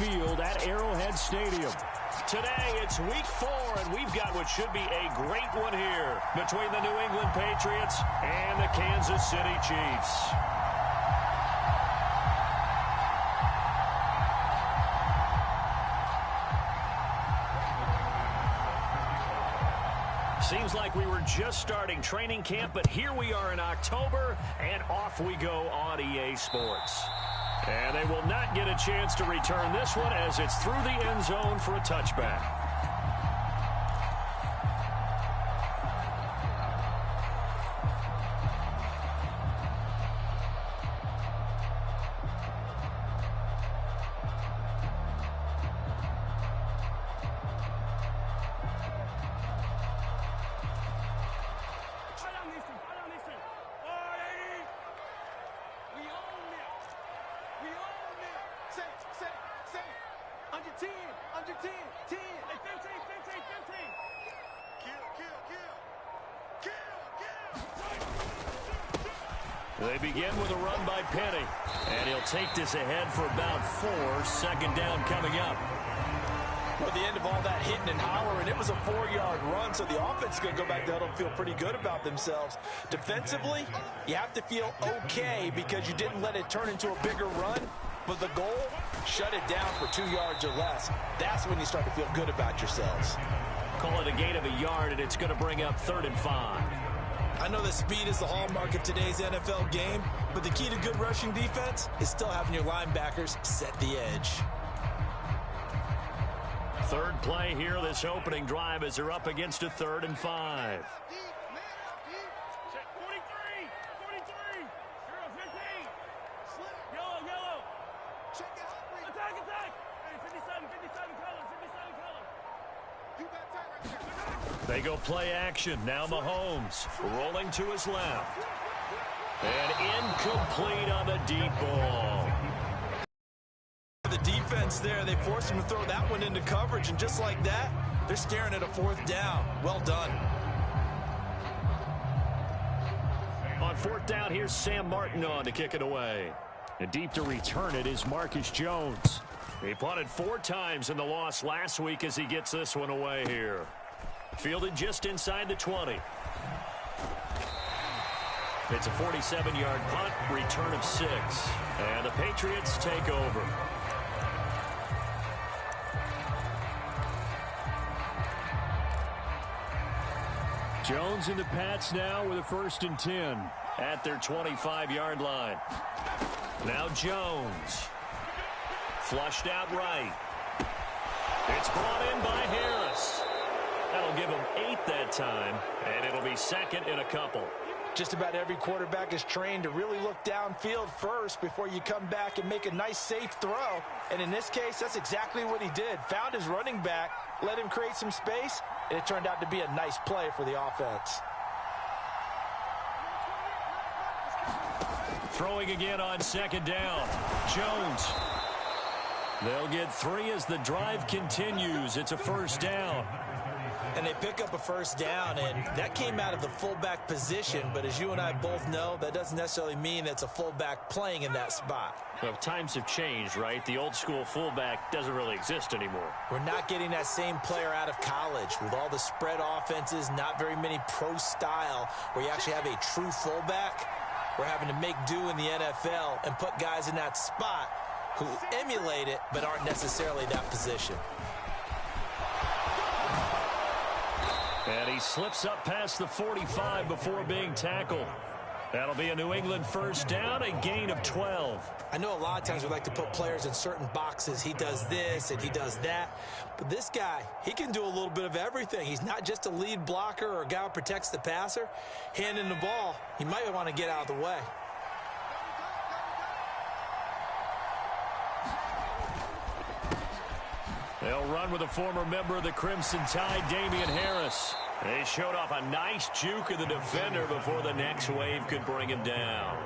Field at Arrowhead Stadium. Today, it's week 4, and we've got what should be a great one here between the New England Patriots and the Kansas City Chiefs. Seems like we were just starting training camp, but here we are in October, and off we go on EA Sports. And they will not get a chance to return this one as it's through the end zone for a touchback. They begin with a run by Penny, and he'll take this ahead for about 4. Second down coming up. Well, at the end of all that hitting and hollering, it was a 4-yard run, so the offense is going to go back there and feel pretty good about themselves. Defensively, you have to feel okay because you didn't let it turn into a bigger run, but the goal, shut it down for 2 yards or less. That's when you start to feel good about yourselves. Call it a gain of a yard, and it's going to bring up 3rd and 5. I know that speed is the hallmark of today's NFL game, but the key to good rushing defense is still having your linebackers set the edge. Third play here, this opening drive, as they're up against a 3rd and 5. They go play action. Now Mahomes rolling to his left. And incomplete on the deep ball. The defense there, they forced him to throw that one into coverage, and just like that, they're staring at a 4th down. Well done. On 4th down, here's Sam Martin on to kick it away. And deep to return it is Marcus Jones. He punted 4 times in the loss last week as he gets this one away here. Fielded just inside the 20. It's a 47-yard punt, return of 6. And the Patriots take over. Jones and the Pats now with a 1st and 10 at their 25-yard line. Now Jones. Flushed out right. It's brought in by Harris. That'll give him 8 that time, and it'll be 2nd and a couple. Just about every quarterback is trained to really look downfield first before you come back and make a nice, safe throw. And in this case, that's exactly what he did. Found his running back, let him create some space, and it turned out to be a nice play for the offense. Throwing again on 2nd down. Jones. They'll get 3 as the drive continues. It's a 1st down. And they pick up a 1st down, and that came out of the fullback position. But as you and I both know, that doesn't necessarily mean it's a fullback playing in that spot. Well, times have changed, right? The old school fullback doesn't really exist anymore. We're not getting that same player out of college with all the spread offenses, not very many pro style where you actually have a true fullback. We're having to make do in the NFL and put guys in that spot who emulate it but aren't necessarily that position. And he slips up past the 45 before being tackled. That'll be a New England 1st down, a gain of 12. I know a lot of times we like to put players in certain boxes. He does this and he does that. But this guy, he can do a little bit of everything. He's not just a lead blocker or a guy who protects the passer. Handing the ball, he might want to get out of the way. They'll run with a former member of the Crimson Tide, Damian Harris. They showed off a nice juke of the defender before the next wave could bring him down.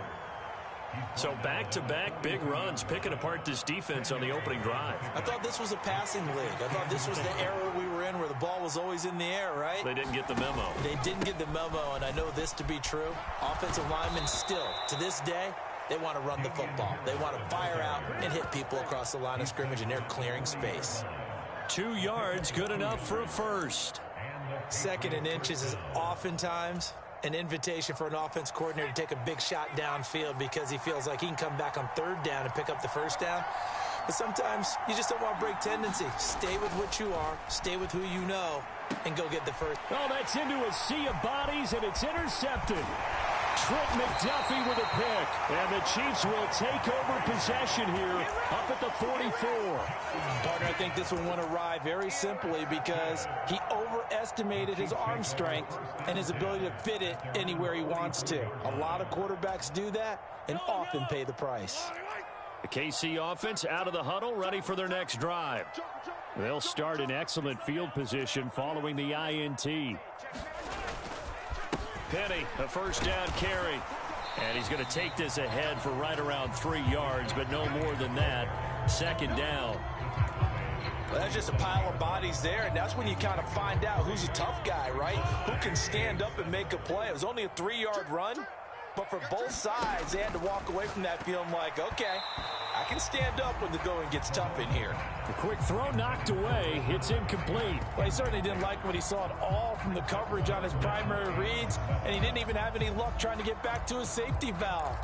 So back-to-back big runs, picking apart this defense on the opening drive. I thought this was a passing league. I thought this was the era we were in where the ball was always in the air, right? They didn't get the memo. They didn't get the memo, and I know this to be true. Offensive linemen still, to this day, They want to run the football. They want to fire out and hit people across the line of scrimmage, and they're clearing space. 2 yards, good enough for a first. 2nd and inches is oftentimes an invitation for an offense coordinator to take a big shot downfield because he feels like he can come back on 3rd down and pick up the 1st down. But sometimes you just don't want to break tendency. Stay with what you are, stay with who you know, and go get the first. Oh, that's into a sea of bodies, and it's intercepted. Trent McDuffie with a pick, and the Chiefs will take over possession here up at the 44. Partner, I think this one went awry very simply because he overestimated his arm strength and his ability to fit it anywhere he wants to. A lot of quarterbacks do that and often pay the price. The KC offense out of the huddle, ready for their next drive. They'll start in excellent field position following the INT. Penny, a 1st down carry. And he's going to take this ahead for right around 3 yards, but no more than that. 2nd down. Well, that's just a pile of bodies there, and that's when you kind of find out who's a tough guy, right? Who can stand up and make a play. It was only a 3-yard run, but for both sides, they had to walk away from that feeling like, okay, I can stand up when the going gets tough in here. The quick throw knocked away. It's incomplete. Well, he certainly didn't like what he saw at all from the coverage on his primary reads, and he didn't even have any luck trying to get back to his safety valve.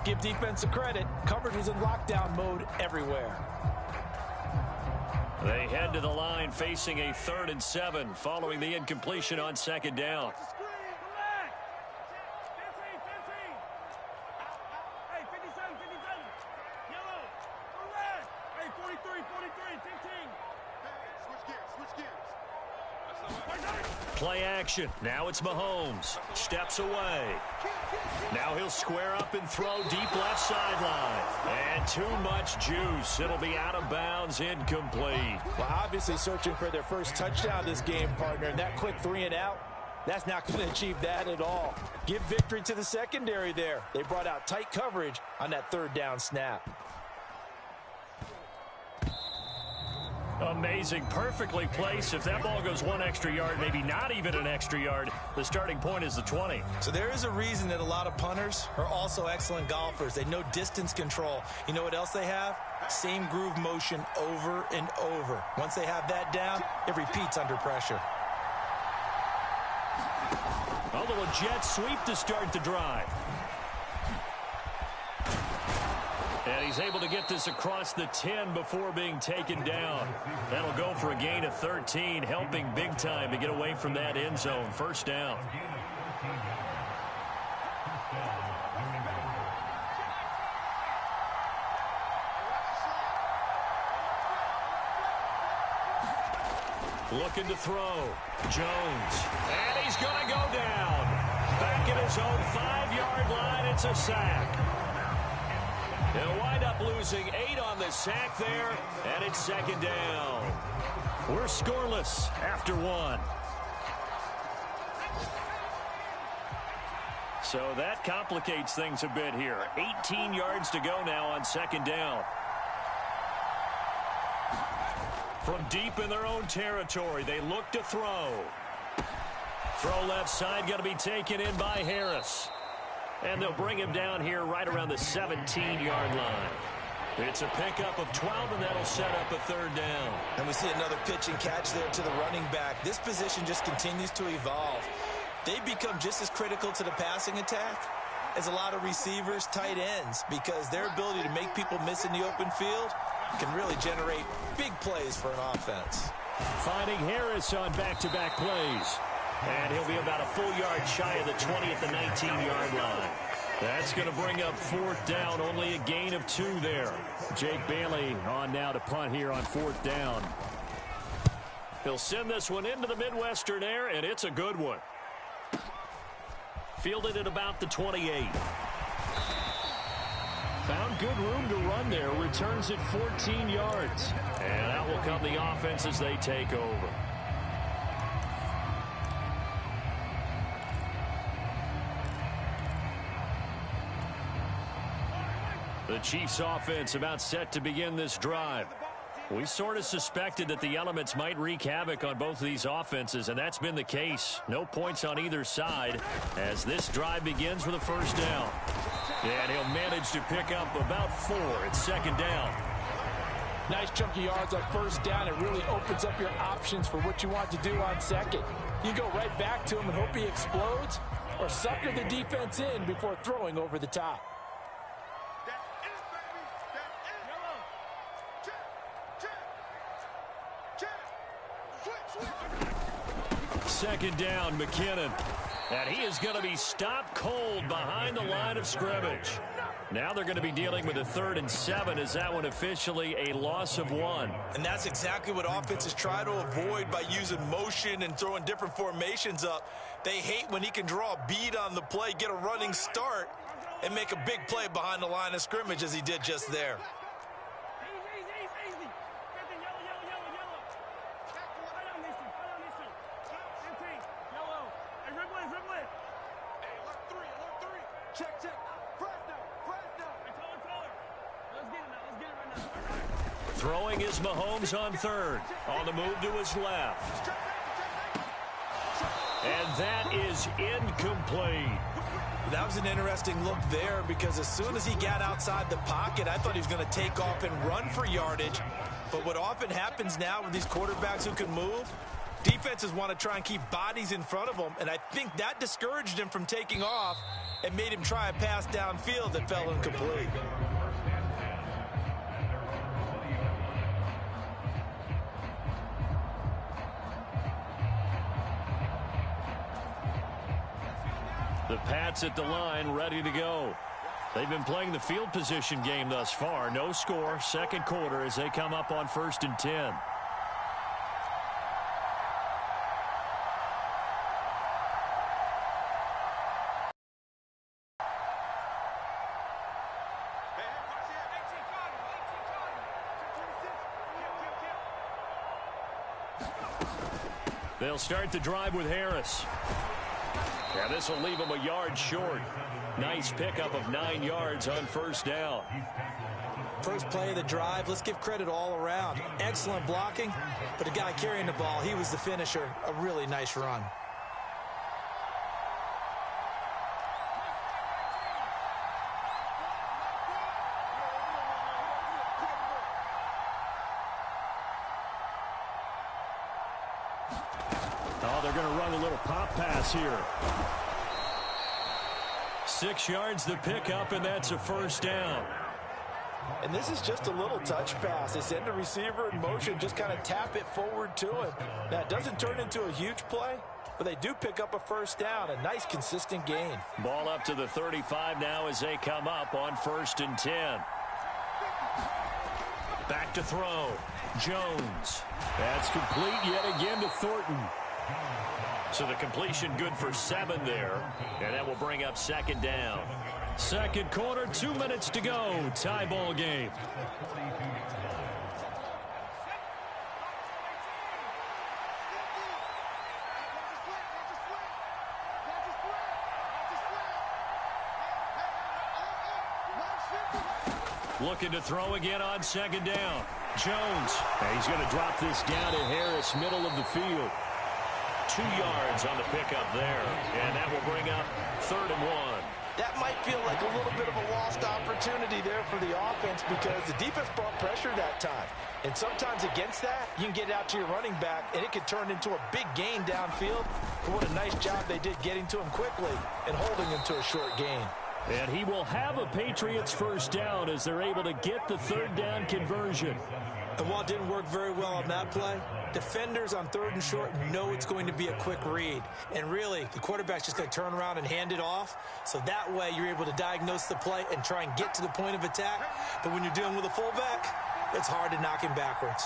Give defense a credit. Coverage was in lockdown mode everywhere. They head to the line facing a 3rd and 7 following the incompletion on 2nd down. Play action. Now it's Mahomes. Steps away. Now he'll square up and throw deep left sideline. And too much juice. It'll be out of bounds, incomplete. Well, obviously searching for their first touchdown this game, partner. And that quick 3 and out, that's not going to achieve that at all. Give victory to the secondary there. They brought out tight coverage on that 3rd down snap. Amazing. Perfectly placed. If that ball goes 1 extra yard, maybe not even an extra yard, the starting point is the 20. So there is a reason that a lot of punters are also excellent golfers. They know distance control. You know what else they have? Same groove motion over and over. Once they have that down, it repeats under pressure. A little jet sweep to start the drive. And he's able to get this across the 10 before being taken down. That'll go for a gain of 13, helping big time to get away from that end zone. 1st down. Looking to throw. Jones. And he's going to go down. Back at his own 5-yard line. It's a sack. They'll wind up losing 8 on the sack there, and it's 2nd down. We're scoreless after 1. So that complicates things a bit here. 18 yards to go now on 2nd down. From deep in their own territory, they look to throw. Throw left side, going to be taken in by Harris. And they'll bring him down here right around the 17-yard line. It's a pickup of 12, and that'll set up a 3rd down. And we see another pitch and catch there to the running back. This position just continues to evolve. They become just as critical to the passing attack as a lot of receivers, tight ends, because their ability to make people miss in the open field can really generate big plays for an offense. Finding Harris on back-to-back plays. And he'll be about a full yard shy of the 20 at the 19-yard line. That's going to bring up 4th down, only a gain of 2 there. Jake Bailey on now to punt here on 4th down. He'll send this one into the Midwestern air, and it's a good one. Fielded at about the 28. Found good room to run there. Returns it 14 yards. And out will come the offense as they take over. The Chiefs offense about set to begin this drive. We sort of suspected that the elements might wreak havoc on both of these offenses, and that's been the case. No points on either side as this drive begins with a first down. And he'll manage to pick up about 4. It's second down. Nice chunky yards on first down. It really opens up your options for what you want to do on second. You go right back to him and hope he explodes, or sucker the defense in before throwing over the top. Second down, McKinnon. And he is going to be stopped cold behind the line of scrimmage. Now they're going to be dealing with a 3rd and 7. Is that one officially a loss of 1? And that's exactly what offenses try to avoid by using motion and throwing different formations up. They hate when he can draw a bead on the play, get a running start, and make a big play behind the line of scrimmage as he did just there. Throwing is Mahomes on 3rd. On the move to his left. And that is incomplete. That was an interesting look there because as soon as he got outside the pocket, I thought he was going to take off and run for yardage. But what often happens now with these quarterbacks who can move, defenses want to try and keep bodies in front of them, and I think that discouraged him from taking off and made him try a pass downfield that fell incomplete. The Pats at the line, ready to go. They've been playing the field position game thus far. No score, second quarter as they come up on 1st and 10. They'll start the drive with Harris. Yeah, this will leave him a yard short. Nice pickup of 9 yards on first down. First play of the drive, let's give credit all around. Excellent blocking, but the guy carrying the ball, he was the finisher. A really nice run. Oh, they're going to run a little pop pass here. 6 yards the pickup, and that's a first down. And this is just a little touch pass. They send the receiver in motion, just kind of tap it forward to him. Now, it doesn't turn into a huge play, but they do pick up a first down. A nice, consistent gain. Ball up to the 35 now as they come up on 1st and 10. Back to throw. Jones. That's complete yet again to Thornton. So the completion good for 7 there, and that will bring up second down. Second quarter, 2 minutes to go. Tie ball game. Looking to throw again on second down. Jones. And he's going to drop this down to Harris, middle of the field. 2 yards on the pickup there, and that will bring up 3rd and 1. That might feel like a little bit of a lost opportunity there for the offense because the defense brought pressure that time. And sometimes against that, you can get it out to your running back, and it could turn into a big gain downfield. But what a nice job they did getting to him quickly and holding him to a short gain. And he will have a Patriots first down as they're able to get the 3rd down conversion. And while it didn't work very well on that play, defenders on 3rd and short know it's going to be a quick read. And really, the quarterback's just going to turn around and hand it off. So that way, you're able to diagnose the play and try and get to the point of attack. But when you're dealing with a fullback, it's hard to knock him backwards.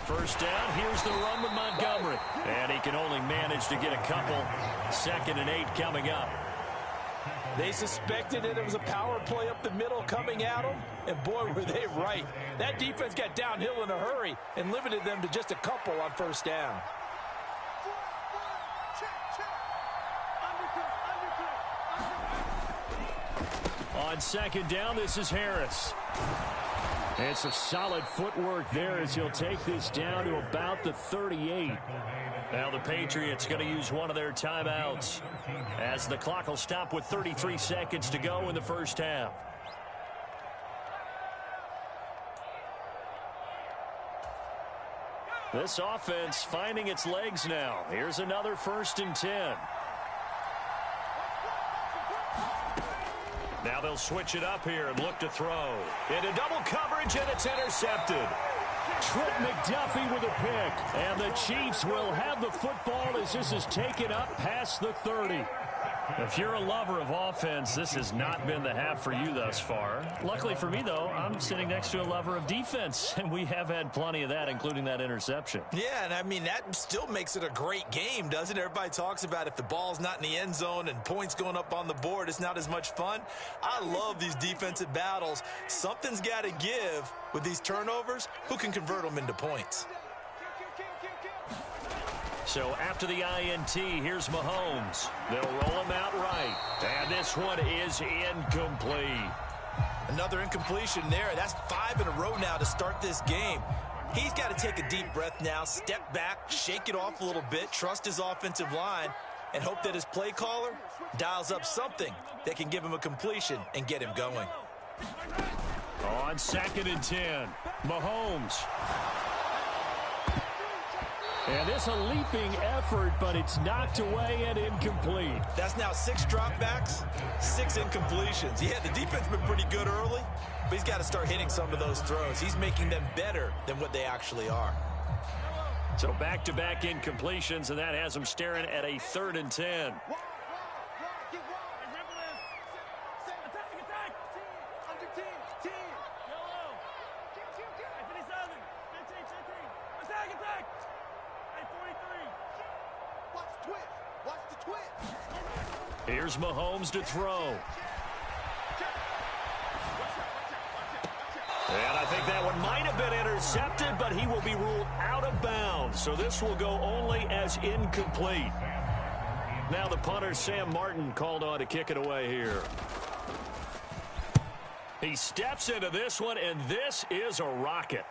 First down, here's the run with Montgomery. And he can only manage to get a couple. 2nd and 8 coming up. They suspected that it was a power play up the middle coming at them, and boy, were they right. That defense got downhill in a hurry and limited them to just a couple on first down. On second down, this is Harris. And some solid footwork there as he'll take this down to about the 38. Now the Patriots going to use one of their timeouts as the clock will stop with 33 seconds to go in the first half. This offense finding its legs now. Here's another 1st and 10. Now they'll switch it up here and look to throw. Into double coverage, and it's intercepted. Trent McDuffie with a pick. And the Chiefs will have the football as this is taken up past the 30. If you're a lover of offense, this has not been the half for you thus far. Luckily for me, though, I'm sitting next to a lover of defense, and we have had plenty of that, including that interception. Yeah, and I mean, that still makes it a great game, doesn't it? Everybody talks about if the ball's not in the end zone and points going up on the board, it's not as much fun. I love these defensive battles. Something's got to give with these turnovers. Who can convert them into points? So after the INT, here's Mahomes. They'll roll him out right. And this one is incomplete. Another incompletion there. That's 5 in a row now to start this game. He's got to take a deep breath now, step back, shake it off a little bit, trust his offensive line, and hope that his play caller dials up something that can give him a completion and get him going. On 2nd and 10, Mahomes. And this a leaping effort, but it's knocked away and incomplete. That's now 6 dropbacks, 6 incompletions. Yeah, the defense been pretty good early, but he's got to start hitting some of those throws. He's making them better than what they actually are. So back-to-back incompletions, and that has him staring at a 3rd and 10. Here's Mahomes to throw. And I think that one might have been intercepted, but he will be ruled out of bounds. So this will go only as incomplete. Now the punter, Sam Martin, called on to kick it away here. He steps into this one, and this is a rocket.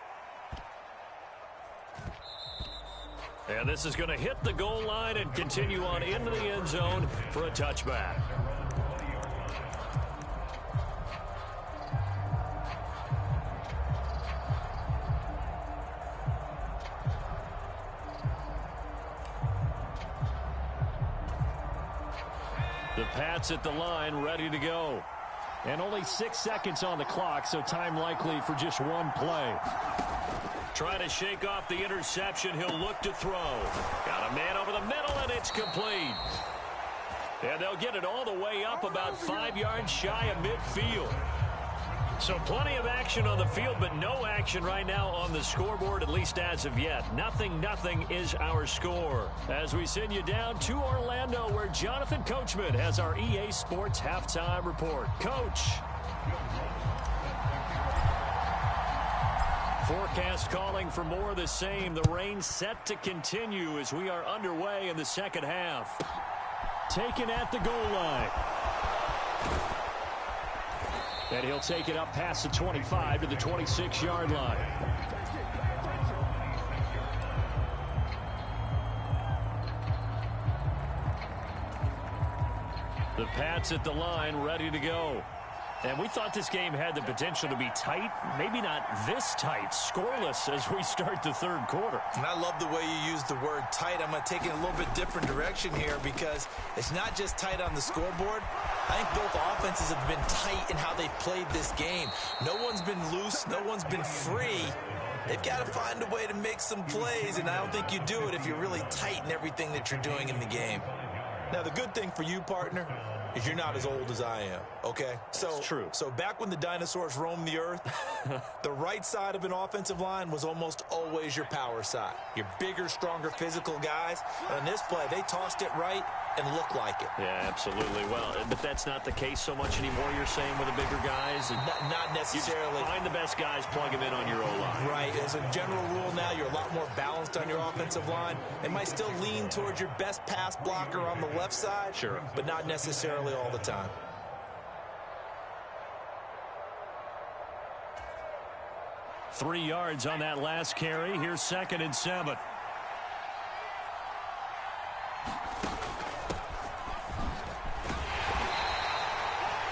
And this is going to hit the goal line and continue on into the end zone for a touchback. The Pats at the line, ready to go. And only 6 seconds on the clock, so time likely for just one play. Trying to shake off the interception. He'll look to throw. Got a man over the middle, and it's complete. And they'll get it all the way up about 5 yards shy of midfield. So plenty of action on the field, but no action right now on the scoreboard, at least as of yet. 0-0 is our score. As we send you down to Orlando, where Jonathan Coachman has our EA Sports halftime report. Coach. Forecast calling for more of the same. The rain set to continue as we are underway in the second half. Taken at the goal line. And he'll take it up past the 25 to the 26-yard line. The Pats at the line, ready to go. And we thought this game had the potential to be tight, maybe not this tight, scoreless as we start the third quarter. And I love the way you use the word tight. I'm going to take it a little bit different direction here because it's not just tight on the scoreboard. I think both offenses have been tight in how they've played this game. No one's been loose. No one's been free. They've got to find a way to make some plays, and I don't think you do it if you're really tight in everything that you're doing in the game. Now, the good thing for you, partner, is you're not as old as I am, okay? That's true. So back when the dinosaurs roamed the earth, the right side of an offensive line was almost always your power side. Your bigger, stronger physical guys. And on this play, they tossed it right and looked like it. Yeah, absolutely. Well, but that's not the case so much anymore, you're saying, with the bigger guys? Not necessarily. You find the best guys, plug them in on your O-line. Right. As a general rule now, you're a lot more balanced on your offensive line. It might still lean towards your best pass blocker on the left side. Sure. But not necessarily all the time. Three yards on that last carry. Here's 2nd and 7.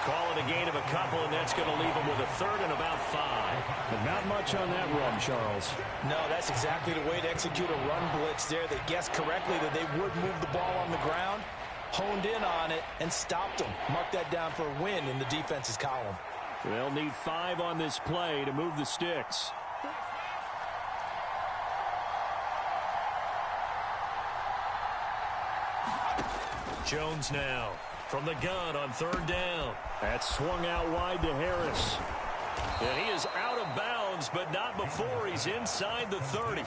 Call it a gain of a couple, and that's going to leave them with a 3rd and about 5. But not much on that run, Charles. No, that's exactly the way to execute a run blitz there. They guessed correctly that they would move the ball on the ground, honed in on it, and stopped them. Mark that down for a win in the defense's column. They'll need 5 on this play to move the sticks. Jones now from the gun on 3rd down. That's swung out wide to Harris. And he is out of bounds, but not before he's inside the 30.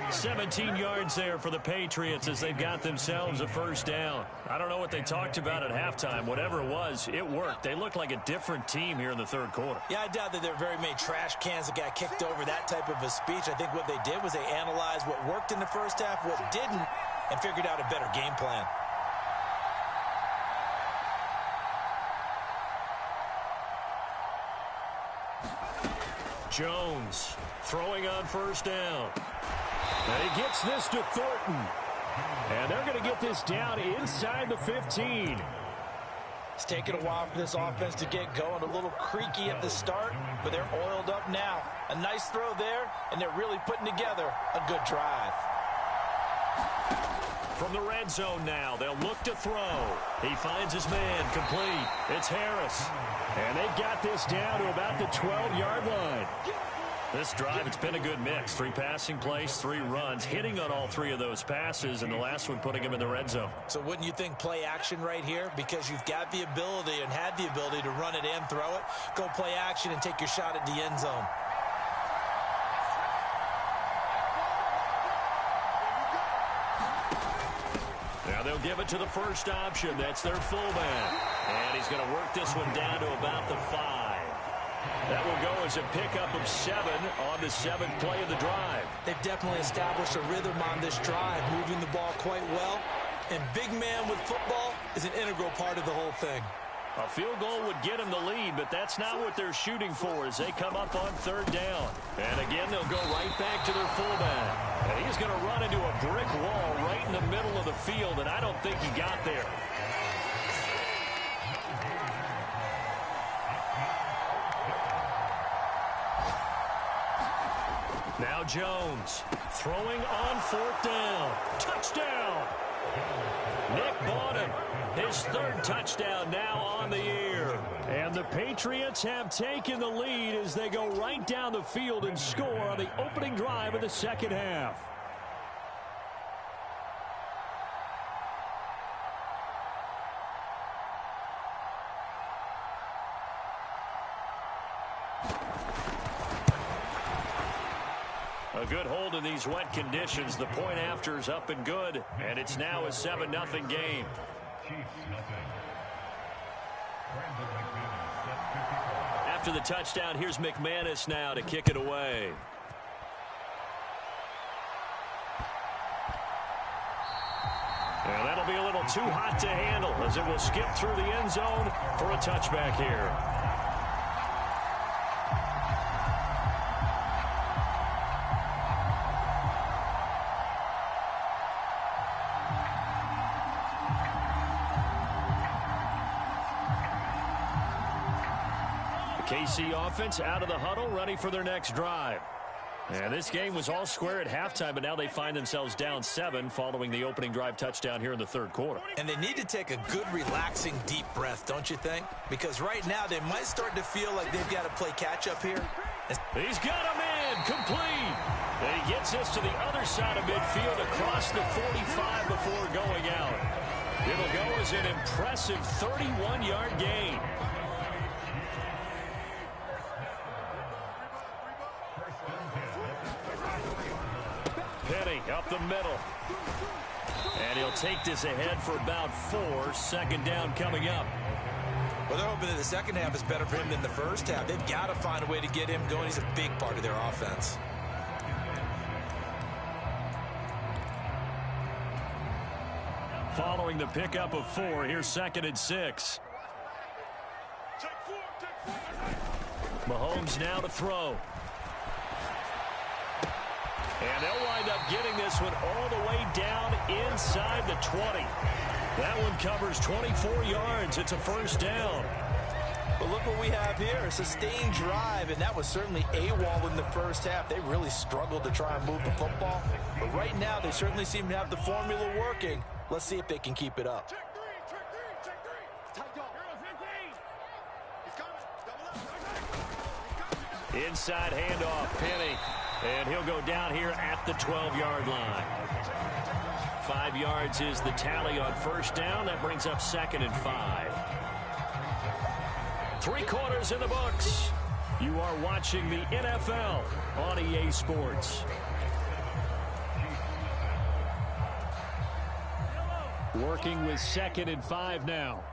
17 yards there for the Patriots as they've got themselves a 1st down. I don't know what they talked about at halftime. Whatever it was, it worked. They look like a different team here in the 3rd quarter. Yeah, I doubt that there are very many trash cans that got kicked over that type of a speech. I think what they did was they analyzed what worked in the first half, what didn't, and figured out a better game plan. Jones throwing on 1st down. And he gets this to Thornton. And they're going to get this down inside the 15. It's taken a while for this offense to get going. A little creaky at the start, but they're oiled up now. A nice throw there, and they're really putting together a good drive. From the red zone now, they'll look to throw. He finds his man, complete. It's Harris. And they've got this down to about the 12-yard line. This drive, it's been a good mix. 3 passing plays, 3 runs, hitting on all 3 of those passes, and the last one putting him in the red zone. So wouldn't you think play action right here? Because you've got the ability and had the ability to run it and throw it. Go play action and take your shot at the end zone. Now they'll give it to the first option. That's their fullback. And he's going to work this one down to about the 5. That will go as a pickup of 7 on the 7th play of the drive. They've definitely established a rhythm on this drive, moving the ball quite well. And big man with football is an integral part of the whole thing. A field goal would get them the lead, but that's not what they're shooting for as they come up on 3rd down. And again, they'll go right back to their fullback. And he's going to run into a brick wall right in the middle of the field, and I don't think he got there. Now Jones throwing on 4th down. Touchdown! Nick Bottom, his 3rd touchdown now on the year. And the Patriots have taken the lead as they go right down the field and score on the opening drive of the 2nd half. A good hold in these wet conditions. The point after is up and good, and it's now a 7-0 game. After the touchdown, here's McManus now to kick it away. And that'll be a little too hot to handle as it will skip through the end zone for a touchback here. KC offense out of the huddle, ready for their next drive. And this game was all square at halftime, but now they find themselves down 7 following the opening drive touchdown here in the 3rd quarter. And they need to take a good, relaxing, deep breath, don't you think? Because right now they might start to feel like they've got to play catch-up here. He's got him in, complete. And he gets this to the other side of midfield across the 45 before going out. It'll go as an impressive 31-yard gain. Penny up the middle. And he'll take this ahead for about 4. Second down coming up. Well, they're hoping that the second half is better for him than the first half. They've got to find a way to get him going. He's a big part of their offense. Following the pickup of 4, here's 2nd and 6. Mahomes now to throw. And they'll wind up getting this one all the way down inside the 20. That one covers 24 yards. It's a first down. But look what we have here, a sustained drive, and that was certainly AWOL in the first half. They really struggled to try and move the football. But right now, they certainly seem to have the formula working. Let's see if they can keep it up. Inside handoff, Penny. And he'll go down here at the 12-yard line. 5 yards is the tally on first down. That brings up 2nd and 5. 3 quarters in the books. You are watching the NFL on EA Sports. Working with 2nd and 5 now.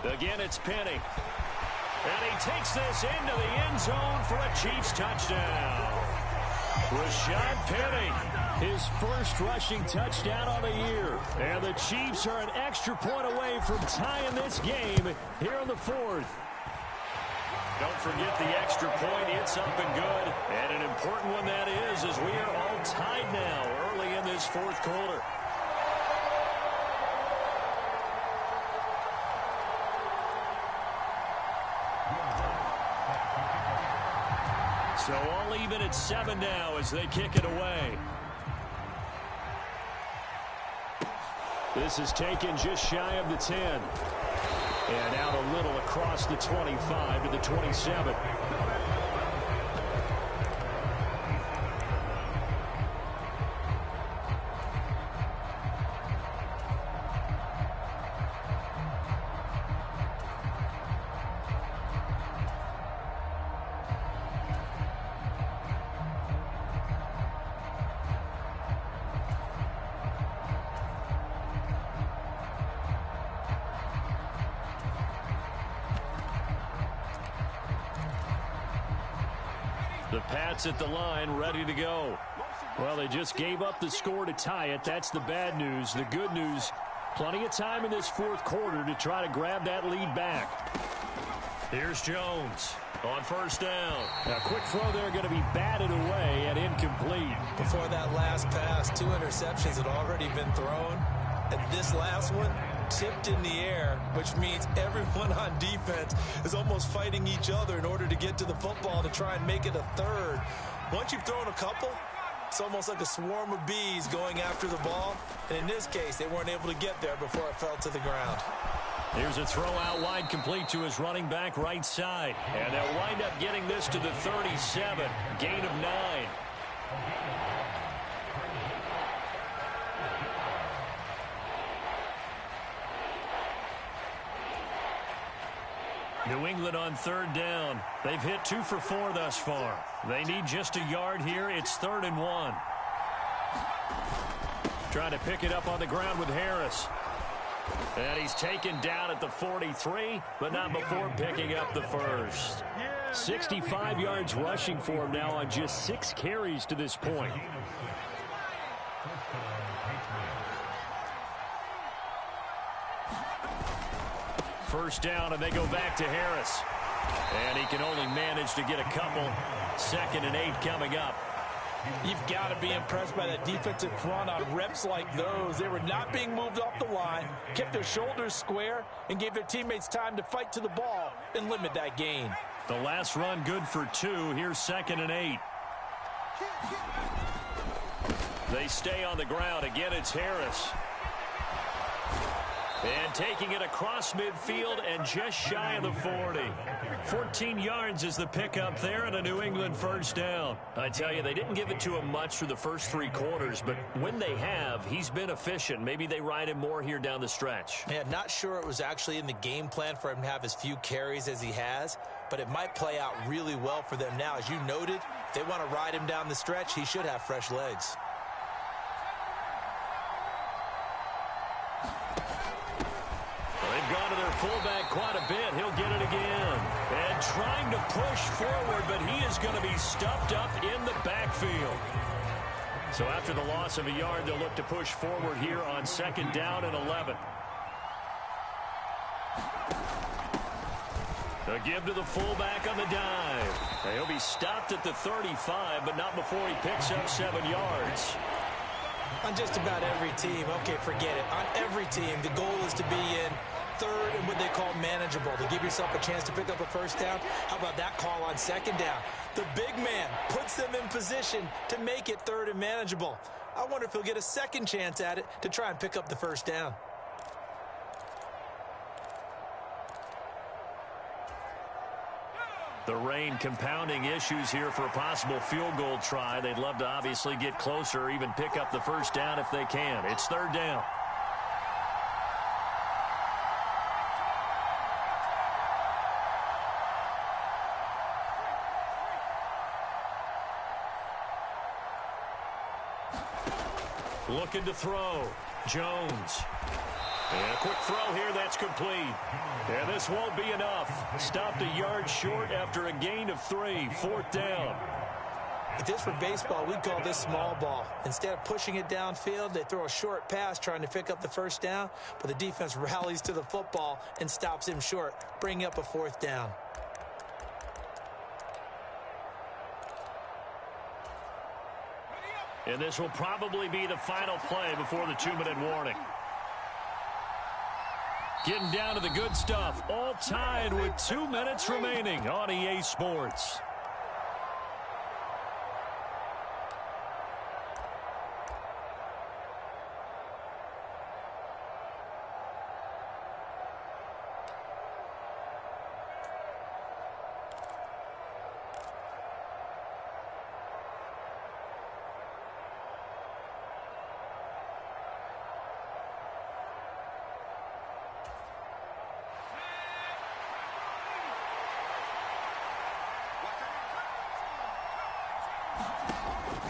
Again, it's Penny. And he takes this into the end zone for a Chiefs touchdown. Rashad Penny, his first rushing touchdown on the year. And the Chiefs are an extra point away from tying this game here in the 4th. Don't forget the extra point. It's up and good. And an important one that is, as we are all tied now early in this 4th quarter. So all even at 7 now as they kick it away. This is taken just shy of the 10. And out a little across the 25 to the 27. The Pats at the line, ready to go. Well, they just gave up the score to tie it. That's the bad news. The good news, plenty of time in this 4th quarter to try to grab that lead back. Here's Jones on first down. A quick throw there going to be batted away and incomplete. Before that last pass, 2 interceptions had already been thrown. And this last one tipped in the air, which means everyone on defense is almost fighting each other in order to get to the football to try and make it a third. Once you've thrown a couple, it's almost like a swarm of bees going after the ball. And in this case, they weren't able to get there before it fell to the ground. Here's a throw out wide, complete to his running back right side. And they'll wind up getting this to the 37. Gain of 9. New England on 3rd down. They've hit 2 for 4 thus far. They need just a yard here. It's 3rd and 1. Trying to pick it up on the ground with Harris. And he's taken down at the 43, but not before picking up the first. 65 yards rushing for him now on just 6 carries to this point. First down, and they go back to Harris. And he can only manage to get a couple. 2nd and 8 coming up. You've got to be impressed by that defensive front on reps like those. They were not being moved off the line, kept their shoulders square, and gave their teammates time to fight to the ball and limit that gain. The last run good for 2. Here's 2nd and 8. They stay on the ground. Again, it's Harris. And taking it across midfield and just shy of the 40. 14 yards is the pickup there and a New England first down. I tell you, they didn't give it to him much through the first 3 quarters, but when they have, he's been efficient. Maybe they ride him more here down the stretch. Yeah, not sure it was actually in the game plan for him to have as few carries as he has, but it might play out really well for them now. As you noted, if they want to ride him down the stretch, he should have fresh legs. They've gone to their fullback quite a bit. He'll get it again. And trying to push forward, but he is going to be stuffed up in the backfield. So after the loss of a yard, they'll look to push forward here on 2nd down and 11. A give to the fullback on the dive. He'll be stopped at the 35, but not before he picks up 7 yards. On just about every team, okay, forget it. On every team, the goal is to be in 3rd and what they call manageable, to give yourself a chance to pick up a first down. How about that call on 2nd down? The big man puts them in position to make it 3rd and manageable. I wonder if he'll get a second chance at it to try and pick up the first down. The rain compounding issues here for a possible field goal try. They'd love to obviously get closer or even pick up the first down if they can. It's 3rd down. Looking to throw. Jones. And a quick throw here, that's complete. And this won't be enough. Stopped a yard short after a gain of 3. 4th down. If this were baseball, we'd call this small ball. Instead of pushing it downfield, they throw a short pass trying to pick up the first down, but the defense rallies to the football and stops him short, bringing up a 4th down. And this will probably be the final play before the 2-minute warning. Getting down to the good stuff. All tied with 2 minutes remaining on EA Sports.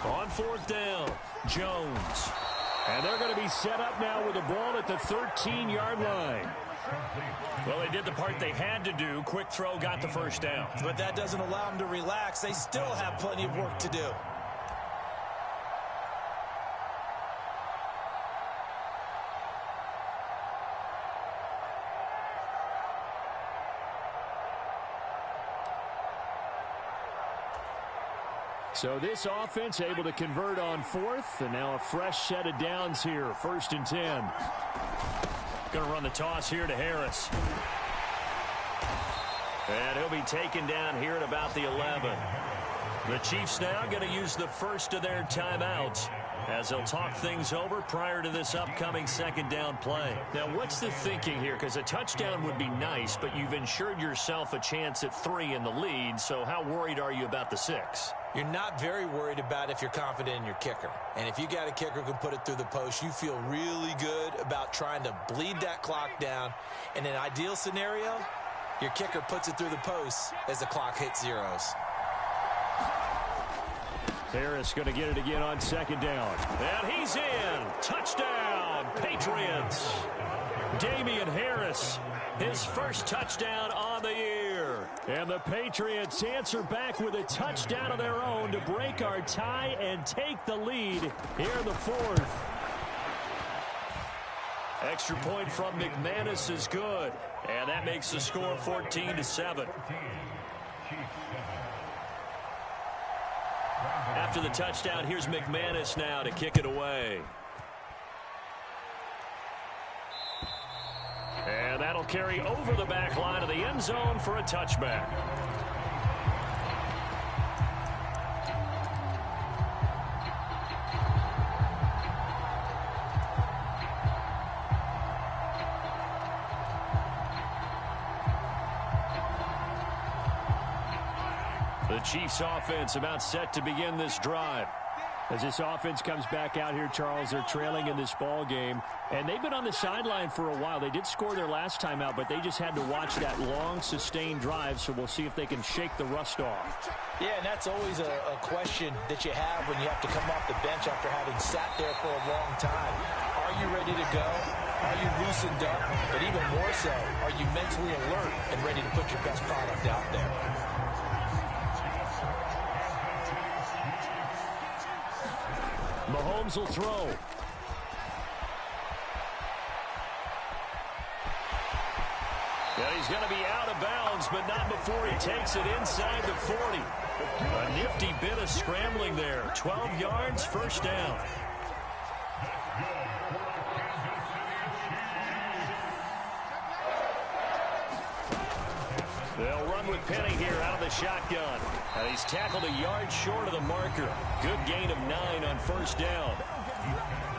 On 4th down, Jones. And they're going to be set up now with the ball at the 13-yard line. Well, they did the part they had to do. Quick throw got the first down. But that doesn't allow them to relax. They still have plenty of work to do. So this offense able to convert on 4th, and now a fresh set of downs here. 1st and 10. Going to run the toss here to Harris. And he'll be taken down here at about the 11. The Chiefs now going to use the first of their timeouts as they'll talk things over prior to this upcoming 2nd down play. Now, what's the thinking here? Because a touchdown would be nice, but you've ensured yourself a chance at 3 in the lead, so how worried are you about the 6? You're not very worried about if you're confident in your kicker. And if you got a kicker who can put it through the post, you feel really good about trying to bleed that clock down. In an ideal scenario, your kicker puts it through the post as the clock hits zeros. Harris going to get it again on 2nd down. And he's in. Touchdown, Patriots. Damian Harris, his first touchdown on the year. And the Patriots answer back with a touchdown of their own to break our tie and take the lead here in the 4th. Extra point from McManus is good. And that makes the score 14-7. After the touchdown, here's McManus now to kick it away. And that'll carry over the back line of the end zone for a touchback. The Chiefs offense about set to begin this drive. As this offense comes back out here, Charles, they're trailing in this ball game, and they've been on the sideline for a while. They did score their last time out, but they just had to watch that long, sustained drive, so we'll see if they can shake the rust off. Yeah, and that's always a question that you have when you have to come off the bench after having sat there for a long time. Are you ready to go? Are you loosened up? But even more so, are you mentally alert and ready to put your best product out there? Mahomes will throw. And he's going to be out of bounds, but not before he takes it inside the 40. A nifty bit of scrambling there. 12 yards, first down. They'll run with Penny here out of the shotgun. And he's tackled a yard short of the marker. Good gain of 9 on first down.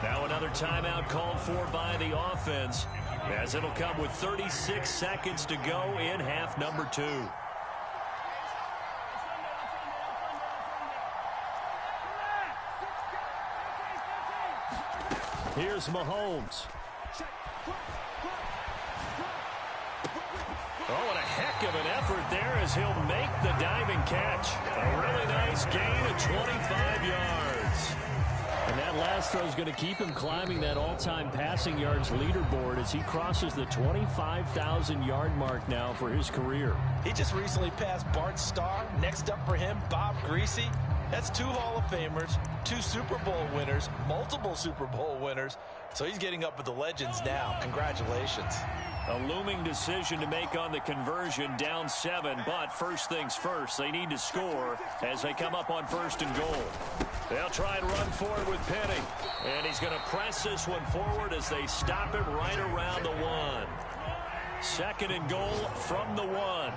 Now another timeout called for by the offense, as it'll come with 36 seconds to go in half number 2. Here's Mahomes. Oh, and a heck of an effort there as he'll make the diving catch. A really nice gain of 25 yards. And that last throw is going to keep him climbing that all-time passing yards leaderboard as he crosses the 25,000-yard mark now for his career. He just recently passed Bart Starr. Next up for him, Bob Greasy. That's 2 Hall of Famers, 2 Super Bowl winners, multiple Super Bowl winners. So he's getting up with the legends now. Congratulations. A looming decision to make on the conversion, down 7, but first things first, they need to score as they come up on first and goal. They'll try and run for it with Penny, and he's going to press this one forward as they stop it right around the 1. Second and goal from the 1.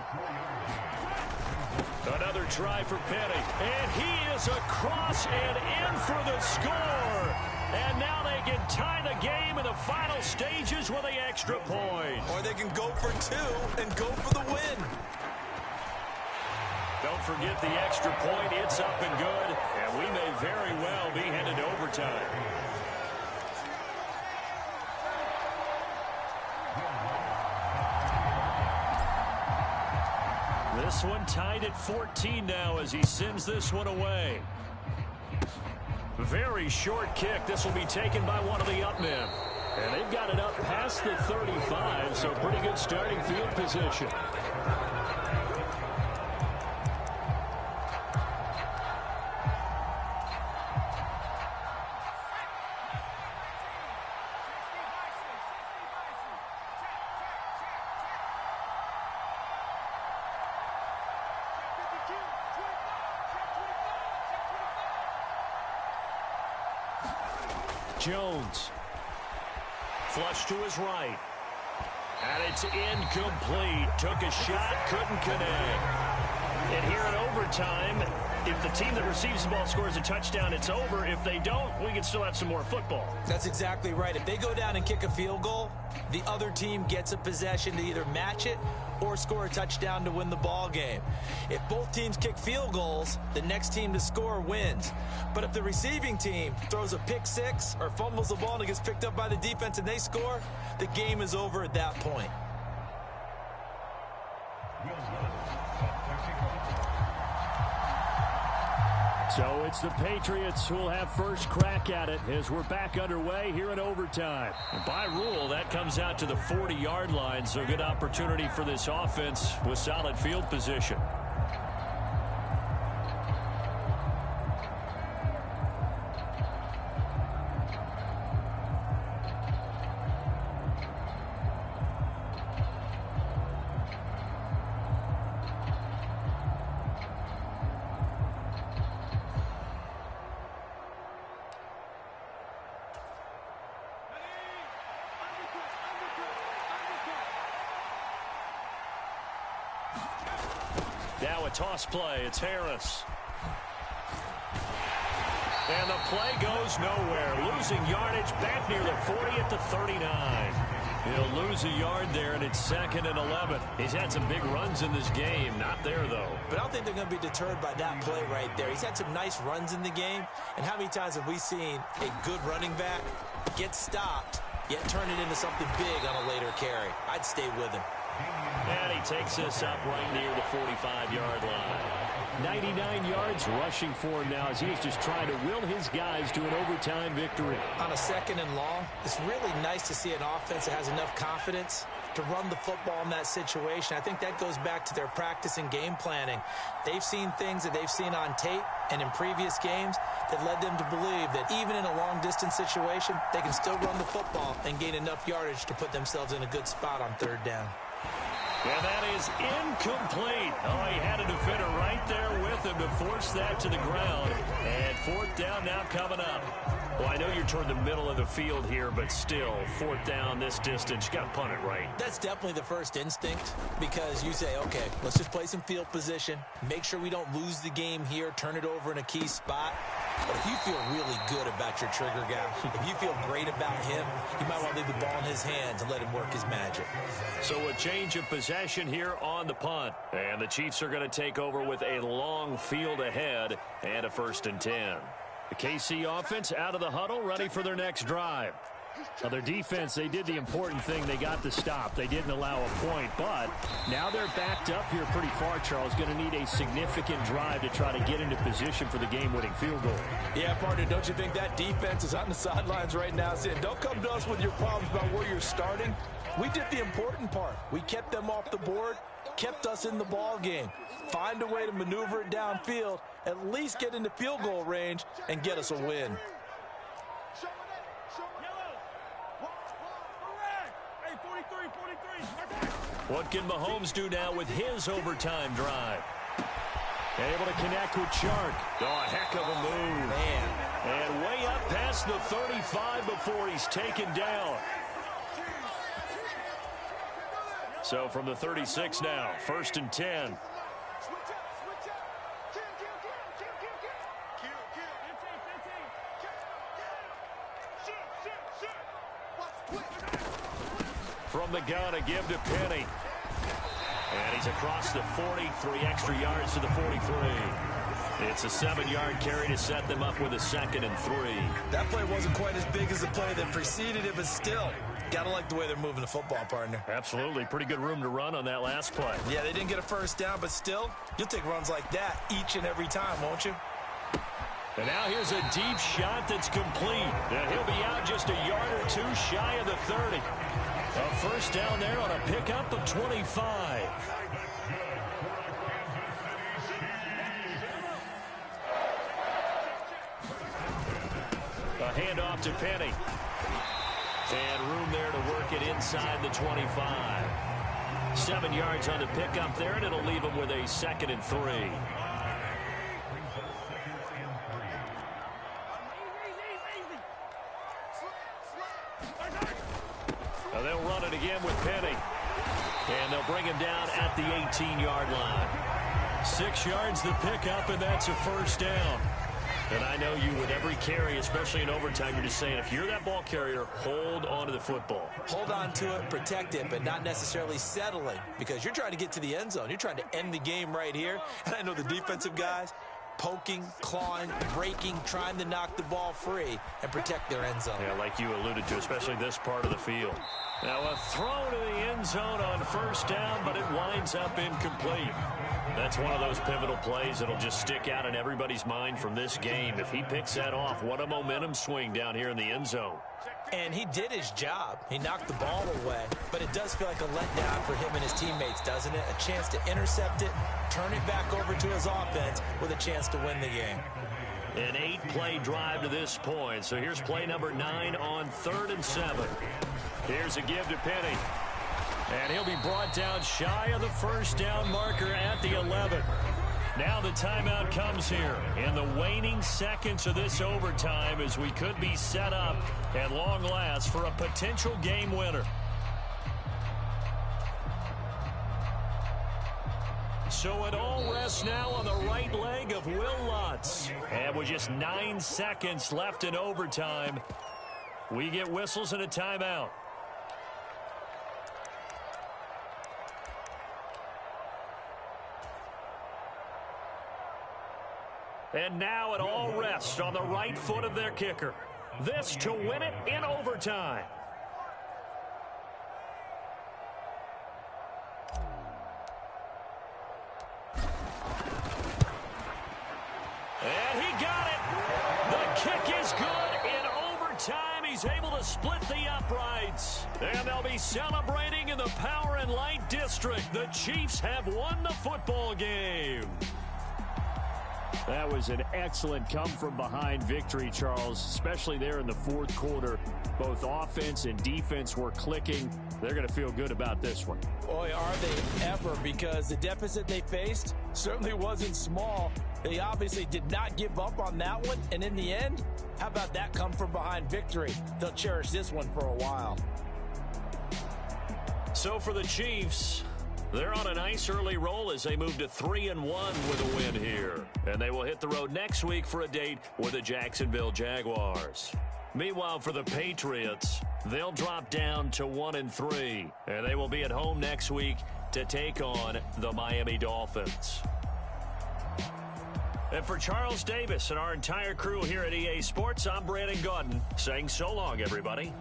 Another try for Penny, and he is across and in for the score. And now they can tie the game in the final stages with the extra point. Or they can go for 2 and go for the win. Don't forget the extra point. It's up and good, and we may very well be headed to overtime. This one tied at 14 now as he sends this one away. Very short kick. This will be taken by one of the up men. And they've got it up past the 35, so pretty good starting field position. Jones. Flush to his right. And it's incomplete. Took a shot, couldn't connect. And here in overtime, if the team that receives the ball scores a touchdown, it's over. If they don't, we can still have some more football. That's exactly right. If they go down and kick a field goal, the other team gets a possession to either match it or score a touchdown to win the ball game. If both teams kick field goals, the next team to score wins. But if the receiving team throws a pick 6 or fumbles the ball and it gets picked up by the defense and they score, the game is over at that point. So it's the Patriots who will have first crack at it as we're back underway here in overtime. And by rule, that comes out to the 40-yard line, so good opportunity for this offense with solid field position. Now a toss play. It's Harris. And the play goes nowhere. Losing yardage back near the 40 at the 39. He'll lose a yard there, and it's 2nd and 11. He's had some big runs in this game. Not there, though. But I don't think they're going to be deterred by that play right there. He's had some nice runs in the game. And how many times have we seen a good running back get stopped, yet turn it into something big on a later carry? I'd stay with him. And he takes us up right near the 45-yard line. 99 yards rushing for him now as he is just trying to will his guys to an overtime victory. On a 2nd and long, it's really nice to see an offense that has enough confidence to run the football in that situation. I think that goes back to their practice and game planning. They've seen things that they've seen on tape and in previous games that led them to believe that even in a long-distance situation, they can still run the football and gain enough yardage to put themselves in a good spot on 3rd down. And that is incomplete. Oh, he had a defender right there with him to force that to the ground. And 4th down now coming up. Well, I know you're toward the middle of the field here, but still, 4th down this distance, you got to punt it right. That's definitely the first instinct because you say, okay, let's just play some field position, make sure we don't lose the game here, turn it over in a key spot. But if you feel really good about your trigger guy, if you feel great about him, you might want to leave the ball in his hands and let him work his magic. So a change of possession here on the punt. And the Chiefs are going to take over with a long field ahead and a 1st and 10. The KC offense out of the huddle, ready for their next drive. Now, their defense, they did the important thing. They got the stop. They didn't allow a point, but now they're backed up here pretty far, Charles. Going to need a significant drive to try to get into position for the game-winning field goal. Yeah, partner, don't you think that defense is on the sidelines right now saying, don't come to us with your problems about where you're starting? We did the important part. We kept them off the board, kept us in the ball game. Find a way to maneuver it downfield, at least get into field goal range, and get us a win. What can Mahomes do now with his overtime drive? Able to connect with Chark. Oh, a heck of a move. Man. And way up past the 35 before he's taken down. So from the 36 now, 1st and 10. From the gun, a give to Penny. And he's across the 40, 3 extra yards to the 43. It's a 7-yard carry to set them up with a 2nd and 3. That play wasn't quite as big as the play that preceded it, but still, got to like the way they're moving the football, partner. Absolutely. Pretty good room to run on that last play. Yeah, they didn't get a 1st down, but still, you'll take runs like that each and every time, won't you? And now here's a deep shot that's complete. And he'll be out just a yard or 2 shy of the 30. A 1st down there on a pickup of 25. A handoff to Penny. And room there to work it inside the 25. 7 yards on the pickup there, and it'll leave him with a 2nd and 3. Now they'll run it again with Penny. And they'll bring him down at the 18-yard line. 6 yards the pickup, and that's a 1st down. And I know you, with every carry, especially in overtime, you're just saying, if you're that ball carrier, hold on to the football. Hold on to it, protect it, but not necessarily settling, because you're trying to get to the end zone. You're trying to end the game right here. And I know the defensive guys, poking, clawing, breaking, trying to knock the ball free and protect their end zone. Yeah, like you alluded to, especially this part of the field. Now a throw to the end zone on 1st down, but it winds up incomplete. That's one of those pivotal plays that'll just stick out in everybody's mind from this game. If he picks that off, what a momentum swing down here in the end zone. And he did his job. He knocked the ball away. But it does feel like a letdown for him and his teammates, doesn't it? A chance to intercept it, turn it back over to his offense with a chance to win the game. An 8-play drive to this point. So here's play number 9 on 3rd and 7. Here's a give to Penny. And he'll be brought down shy of the 1st down marker at the 11. Now the timeout comes here in the waning seconds of this overtime as we could be set up at long last for a potential game winner. So it all rests now on the right leg of Will Lutz. And with just 9 seconds left in overtime, we get whistles and a timeout. And now it all rests on the right foot of their kicker. This to win it in overtime. And he got it. The kick is good in overtime. He's able to split the uprights. And they'll be celebrating in the Power and Light District. The Chiefs have won the football game. That was an excellent come-from-behind victory, Charles, especially there in the fourth quarter. Both offense and defense were clicking. They're going to feel good about this one. Boy, are they ever, because the deficit they faced certainly wasn't small. They obviously did not give up on that one, and in the end, how about that come-from-behind victory? They'll cherish this one for a while. So for the Chiefs, they're on a nice early roll as they move to 3-1 with a win here. And they will hit the road next week for a date with the Jacksonville Jaguars. Meanwhile, for the Patriots, they'll drop down to 1-3. And they will be at home next week to take on the Miami Dolphins. And for Charles Davis and our entire crew here at EA Sports, I'm Brandon Gaudin saying so long, everybody.